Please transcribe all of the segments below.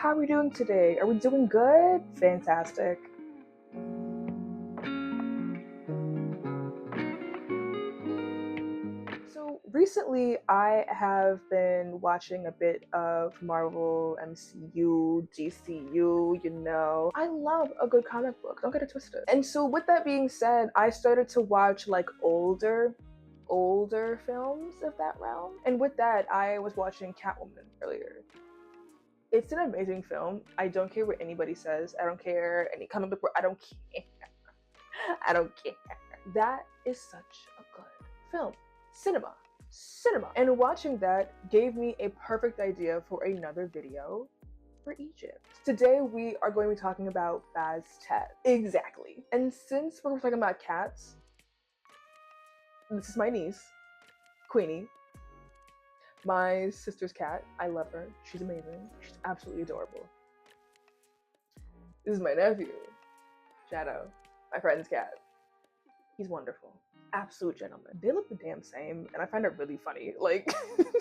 How are we doing today? Are we doing good? Fantastic. So recently I have been watching a bit of Marvel, MCU, DCU, I love a good comic book, don't get it twisted. And so with that being said, I started to watch like older films of that realm. And with that, I was watching Catwoman earlier. It's an amazing film. I don't care what anybody says. I don't care any comic book. I don't care. I don't care. That is such a good film. Cinema. Cinema. And watching that gave me a perfect idea for another video for Egypt. Today we are going to be talking about Bastet. Exactly. And since we're talking about cats, this is my niece, Queenie. My sister's cat. I love her. She's amazing. She's absolutely adorable. This is my nephew, Shadow, my friend's cat. He's wonderful. Absolute gentleman. They look the damn same, and I find it really funny. Like,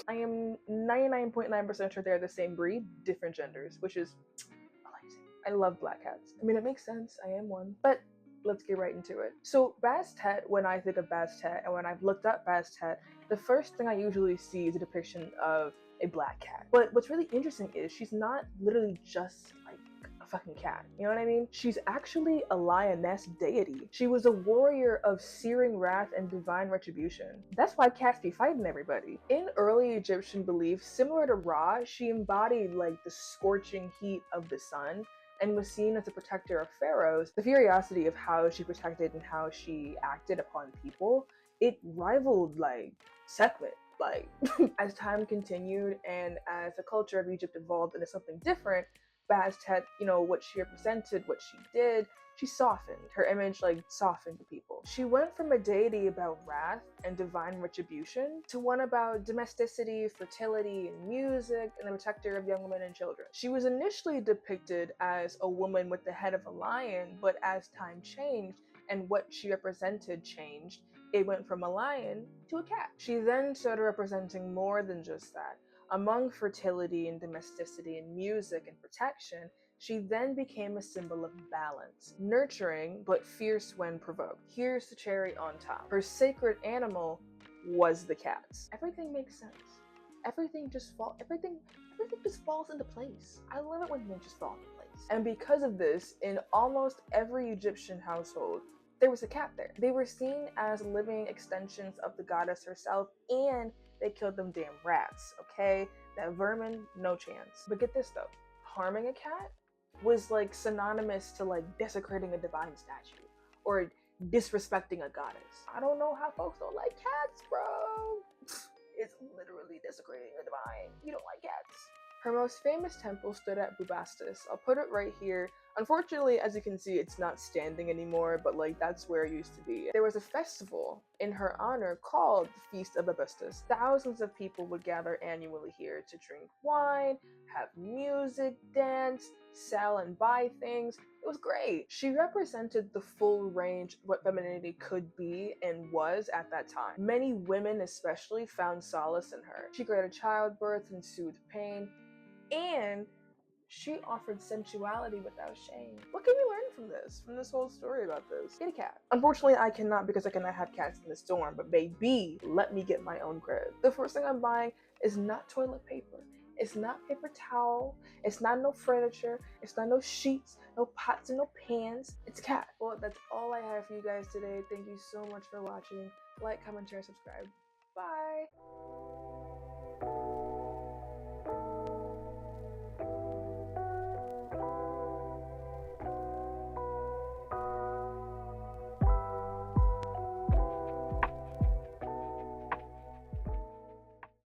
I am 99.9% sure they're the same breed, different genders, which is amazing. I love black cats. I mean, it makes sense. I am one. But let's get right into it. So Bastet, when I think of Bastet, and when I've looked up Bastet, the first thing I usually see is a depiction of a black cat. But what's really interesting is she's not literally just like a fucking cat. You know what I mean? She's actually a lioness deity. She was a warrior of searing wrath and divine retribution. That's why cats be fighting everybody. In early Egyptian belief, similar to Ra, she embodied like the scorching heat of the sun and was seen as a protector of pharaohs. The curiosity of how she protected and how she acted upon people, it rivaled like Sekhmet. Like, as time continued and as the culture of Egypt evolved into something different, Bastet, what she represented, what she did, she softened. Her image like softened to people. She went from a deity about wrath and divine retribution to one about domesticity, fertility, and music, and the protector of young women and children. She was initially depicted as a woman with the head of a lion, but as time changed and what she represented changed, it went from a lion to a cat. She then started representing more than just that. Among fertility and domesticity and music and protection, she then became a symbol of balance, nurturing but fierce when provoked. Here's the cherry on top. Her sacred animal was the cat. Everything makes sense. Everything just falls into place. I love it when things just fall into place. And because of this, in almost every Egyptian household, there was a cat there. They were seen as living extensions of the goddess herself, and they killed them damn rats, okay? That vermin, no chance. But get this though, harming a cat was like synonymous to like desecrating a divine statue or disrespecting a goddess. I don't know how folks don't like cats, bro. It's literally desecrating the divine. You don't like cats. Her most famous temple stood at Bubastis. I'll put it right here. Unfortunately, as you can see, it's not standing anymore, but like that's where it used to be. There was a festival in her honor called the Feast of Bubastis. Thousands of people would gather annually here to drink wine, have music, dance, sell and buy things. It was great. She represented the full range of what femininity could be and was at that time. Many women especially found solace in her. She granted childbirth and soothed pain, and she offered sensuality without shame. What can we learn from this whole story about this? Get a cat. Unfortunately, I cannot because I cannot have cats in the storm, but baby, let me get my own crib. The first thing I'm buying is not toilet paper. It's not paper towel. It's not no furniture. It's not no sheets, no pots and no pans. It's a cat. Well, that's all I have for you guys today. Thank you so much for watching. Like, comment, share, subscribe. Bye.